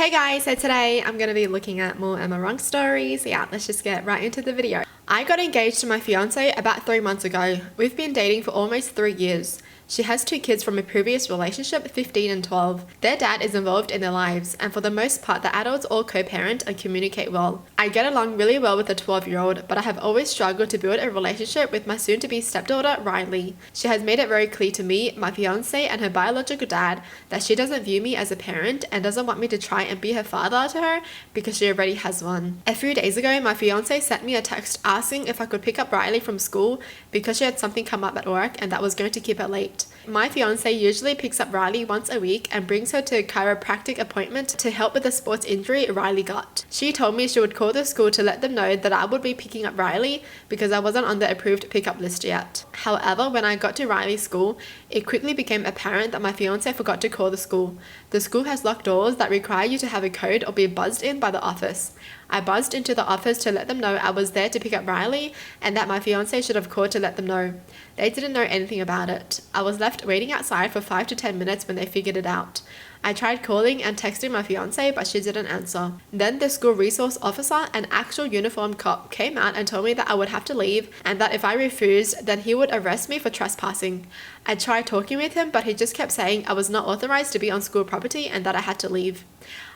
Hey guys, so today I'm going to be looking at more Am I Wrong stories. Yeah, let's just get right into the video. I got engaged to my fiance about 3 months ago. We've been dating for almost 3 years. She has 2 kids from a previous relationship, 15 and 12. Their dad is involved in their lives, and for the most part, the adults all co-parent and communicate well. I get along really well with the 12-year-old, but I have always struggled to build a relationship with my soon-to-be stepdaughter, Riley. She has made it very clear to me, my fiance, and her biological dad that she doesn't view me as a parent and doesn't want me to try and be her father to her because she already has one. A few days ago, my fiance sent me a text asking if I could pick up Riley from school because she had something come up at work and that was going to keep her late. My fiance usually picks up Riley once a week and brings her to a chiropractic appointment to help with the sports injury Riley got. She told me she would call the school to let them know that I would be picking up Riley because I wasn't on the approved pickup list yet. However, when I got to Riley's school, it quickly became apparent that my fiance forgot to call the school. The school has locked doors that require you to have a code or be buzzed in by the office. I buzzed into the office to let them know I was there to pick up Riley and that my fiance should have called to let them know. They didn't know anything about it. I was left waiting outside for 5 to 10 minutes when they figured it out. I tried calling and texting my fiance, but she didn't answer. Then the school resource officer, an actual uniformed cop, came out and told me that I would have to leave and that if I refused, then he would arrest me for trespassing. I tried talking with him, but he just kept saying I was not authorized to be on school property and that I had to leave.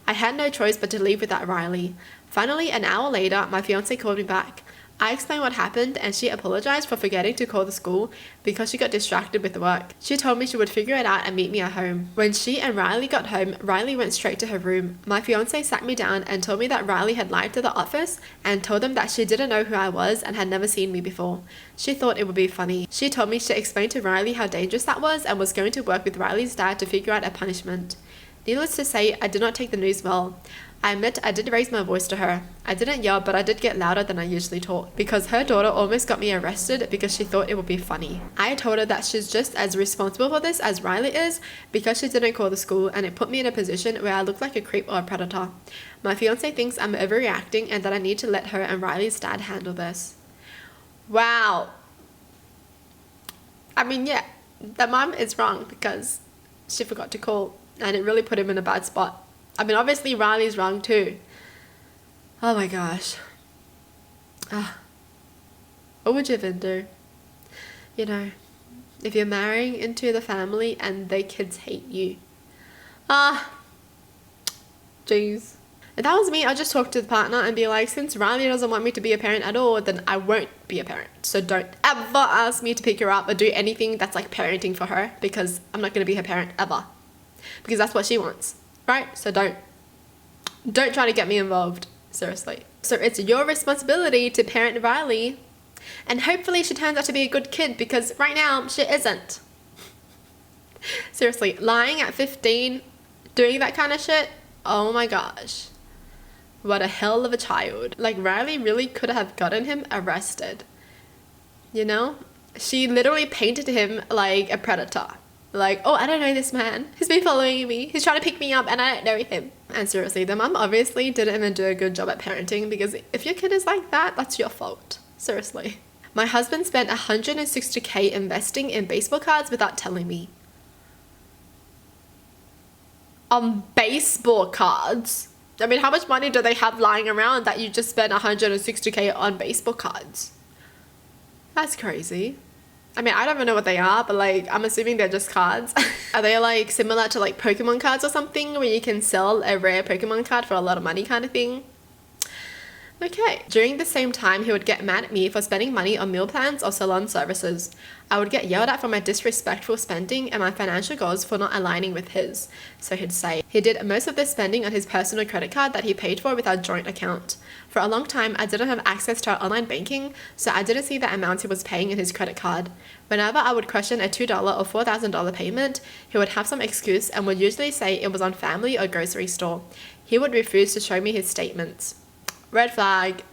I had no choice but to leave without Riley. Finally, an hour later, my fiance called me back. I explained what happened and she apologized for forgetting to call the school because she got distracted with work. She told me she would figure it out and meet me at home. When she and Riley got home, Riley went straight to her room. My fiance sat me down and told me that Riley had lied to the office and told them that she didn't know who I was and had never seen me before. She thought it would be funny. She told me to explain to Riley how dangerous that was and was going to work with Riley's dad to figure out a punishment. Needless to say, I did not take the news well. I admit I did raise my voice to her. I didn't yell, but I did get louder than I usually talk because her daughter almost got me arrested because she thought it would be funny. I told her that she's just as responsible for this as Riley is because she didn't call the school and it put me in a position where I look like a creep or a predator. My fiance thinks I'm overreacting and that I need to let her and Riley's dad handle this. Wow. I mean, yeah, the mom is wrong because she forgot to call and it really put him in a bad spot. I mean, obviously Riley's wrong too. Oh my gosh. What would you even do? You know, if you're marrying into the family and their kids hate you. Jeez. If that was me, I'd just talk to the partner and be like, since Riley doesn't want me to be a parent at all, then I won't be a parent. So don't ever ask me to pick her up or do anything that's like parenting for her because I'm not going to be her parent ever. Because that's what she wants. Right? So don't try to get me involved. Seriously. So it's your responsibility to parent Riley. And hopefully she turns out to be a good kid because right now she isn't. Seriously, lying at 15, doing that kind of shit, oh my gosh. What a hell of a child. Like Riley really could have gotten him arrested. You know? She literally painted him like a predator. Like, oh, I don't know this man. He's been following me. He's trying to pick me up and I don't know him. And seriously, the mom obviously didn't even do a good job at parenting because if your kid is like that, that's your fault. Seriously. My husband spent $160K investing in baseball cards without telling me. On baseball cards? I mean, how much money do they have lying around that you just spent $160K on baseball cards? That's crazy. I mean, I don't even know what they are, but like, I'm assuming they're just cards. Are they like similar to like Pokemon cards or something where you can sell a rare Pokemon card for a lot of money kind of thing? Okay. During the same time, he would get mad at me for spending money on meal plans or salon services. I would get yelled at for my disrespectful spending and my financial goals for not aligning with his. So he'd say he did most of the spending on his personal credit card that he paid for with our joint account. For a long time, I didn't have access to our online banking, so I didn't see the amounts he was paying in his credit card. Whenever I would question a $2 or $4,000 payment, he would have some excuse and would usually say it was on family or grocery store. He would refuse to show me his statements. Red flag.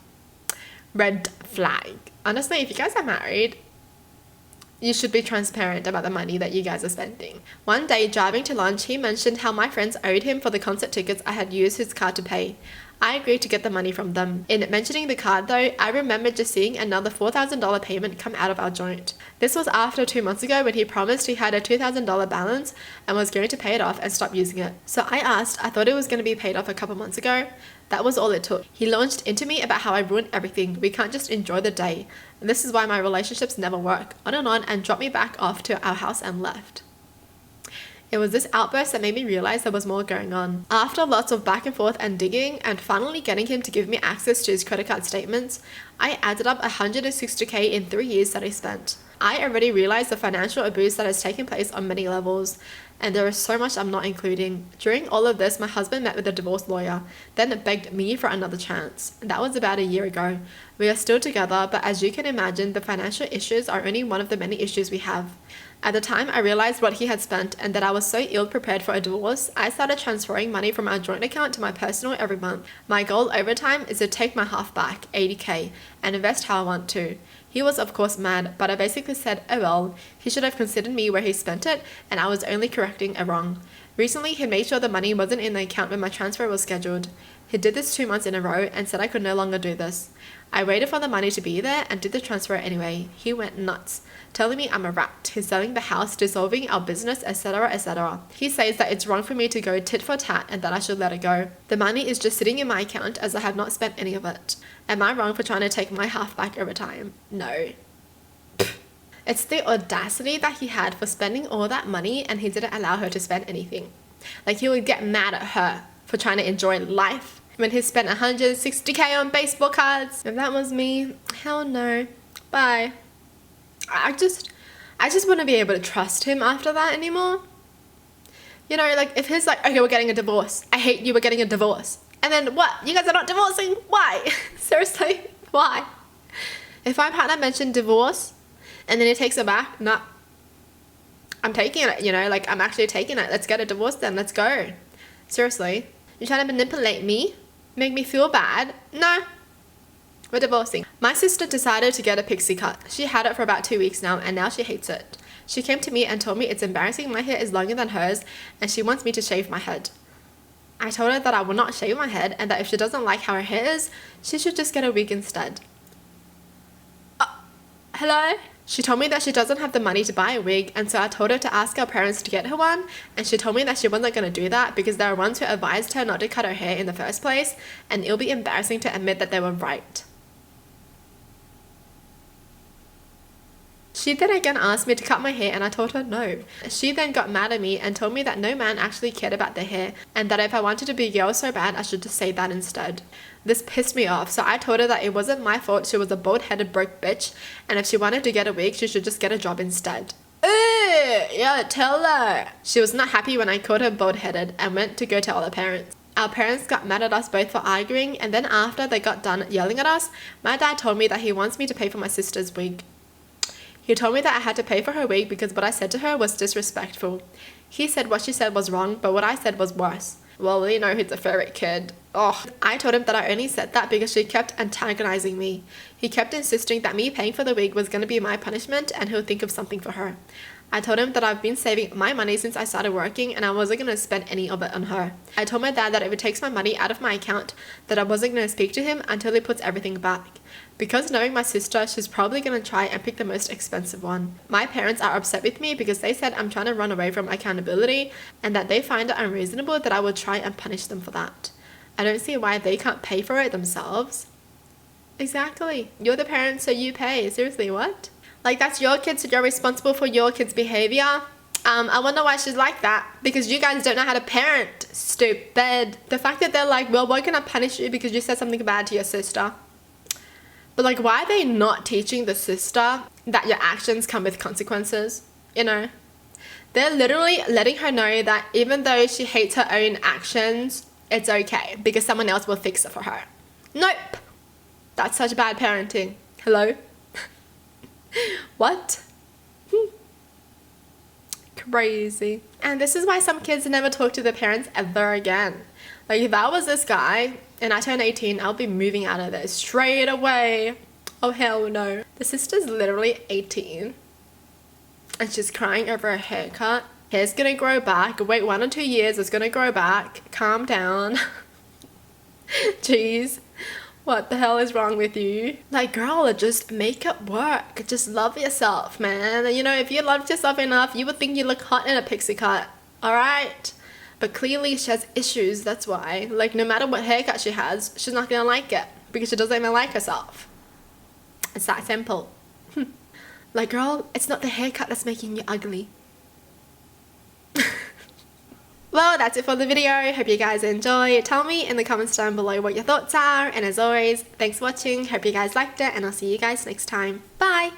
Red flag. Honestly, if you guys are married, you should be transparent about the money that you guys are spending. One day, driving to lunch, he mentioned how my friends owed him for the concert tickets I had used his card to pay. I agreed to get the money from them. In mentioning the card though, I remember just seeing another $4,000 payment come out of our joint. This was after 2 months ago when he promised he had a $2,000 balance and was going to pay it off and stop using it. So I asked, I thought it was going to be paid off a couple months ago. That was all it took. He launched into me about how I ruined everything. We can't just enjoy the day. And this is why my relationships never work. On, and dropped me back off to our house and left. It was this outburst that made me realize there was more going on. After lots of back and forth and digging and finally getting him to give me access to his credit card statements, I added up $160K in 3 years that I spent. I already realized the financial abuse that has taken place on many levels, and there is so much I'm not including. During all of this, my husband met with a divorce lawyer, then begged me for another chance. That was about a year ago. We are still together, but as you can imagine, the financial issues are only one of the many issues we have. At the time I realized what he had spent and that I was so ill prepared for a divorce, I started transferring money from our joint account to my personal every month. My goal over time is to take my half back, $80K, and invest how I want to. He was of course mad, but I basically said, oh well, he should have considered me where he spent it, and I was only correcting a wrong. Recently, he made sure the money wasn't in the account when my transfer was scheduled. He did this 2 months in a row and said I could no longer do this. I waited for the money to be there and did the transfer anyway. He went nuts, telling me I'm a rat. He's selling the house, dissolving our business, etc, etc. He says that it's wrong for me to go tit for tat and that I should let it go. The money is just sitting in my account as I have not spent any of it. Am I wrong for trying to take my half back over time? No. It's the audacity that he had for spending all that money and he didn't allow her to spend anything. Like he would get mad at her for trying to enjoy life when he spent $160K on baseball cards. If that was me, hell no. Bye. I just wouldn't be able to trust him after that anymore. You know, like if he's like, okay, we're getting a divorce. I hate you, we're getting a divorce. And then what? You guys are not divorcing? Why? Seriously? Why? If my partner mentioned divorce and then he takes it back, nah. I'm taking it, you know, like I'm actually taking it. Let's get a divorce then, let's go. Seriously. You're trying to manipulate me? Make me feel bad? No. We're divorcing. My sister decided to get a pixie cut. She had it for about 2 weeks now and now she hates it. She came to me and told me it's embarrassing my hair is longer than hers and she wants me to shave my head. I told her that I will not shave my head and that if she doesn't like how her hair is, she should just get a wig instead. Hello? She told me that she doesn't have the money to buy a wig, and so I told her to ask our parents to get her one, and she told me that she wasn't going to do that because there are ones who advised her not to cut her hair in the first place, and it'll be embarrassing to admit that they were right. She then again asked me to cut my hair and I told her no. She then got mad at me and told me that no man actually cared about their hair and that if I wanted to be a girl so bad I should just say that instead. This pissed me off, so I told her that it wasn't my fault she was a bald-headed broke bitch and if she wanted to get a wig she should just get a job instead. Yeah, tell her. She was not happy when I called her bald-headed and went to go tell her parents. Our parents got mad at us both for arguing, and then after they got done yelling at us, my dad told me that he wants me to pay for my sister's wig. He told me that I had to pay for her wig because what I said to her was disrespectful. He said what she said was wrong, but what I said was worse. Well, you know who's a favorite kid. Oh, I told him that I only said that because she kept antagonizing me. He kept insisting that me paying for the wig was going to be my punishment and he'll think of something for her. I told him that I've been saving my money since I started working and I wasn't going to spend any of it on her. I told my dad that if it takes my money out of my account, that I wasn't going to speak to him until he puts everything back. Because knowing my sister, she's probably going to try and pick the most expensive one. My parents are upset with me because they said I'm trying to run away from accountability and that they find it unreasonable that I would try and punish them for that. I don't see why they can't pay for it themselves. Exactly. You're the parent, so you pay. Seriously, what? Like, that's your kid, so you're responsible for your kid's behavior. I wonder why she's like that. Because you guys don't know how to parent. Stupid. The fact that they're like, well, we're gonna punish you because you said something bad to your sister. But like, why are they not teaching the sister that your actions come with consequences? You know? They're literally letting her know that even though she hates her own actions, it's okay because someone else will fix it for her. Nope. That's such bad parenting. Hello? What? Crazy. And this is why some kids never talk to their parents ever again. Like, if I was this guy and I turn 18, I'll be moving out of there straight away. Oh, hell no. The sister's literally 18 and she's crying over a haircut. Hair's gonna grow back. Wait 1 or 2 years, it's gonna grow back. Calm down. Jeez. What the hell is wrong with you? Like, girl, just make it work. Just love yourself, man. You know, if you loved yourself enough, you would think you look hot in a pixie cut. Alright? But clearly she has issues, that's why. Like, no matter what haircut she has, she's not gonna like it. Because she doesn't even like herself. It's that simple. Like, girl, it's not the haircut that's making you ugly. Well, that's it for the video. Hope you guys enjoy. Tell me in the comments down below what your thoughts are. And as always, thanks for watching. Hope you guys liked it. And I'll see you guys next time. Bye!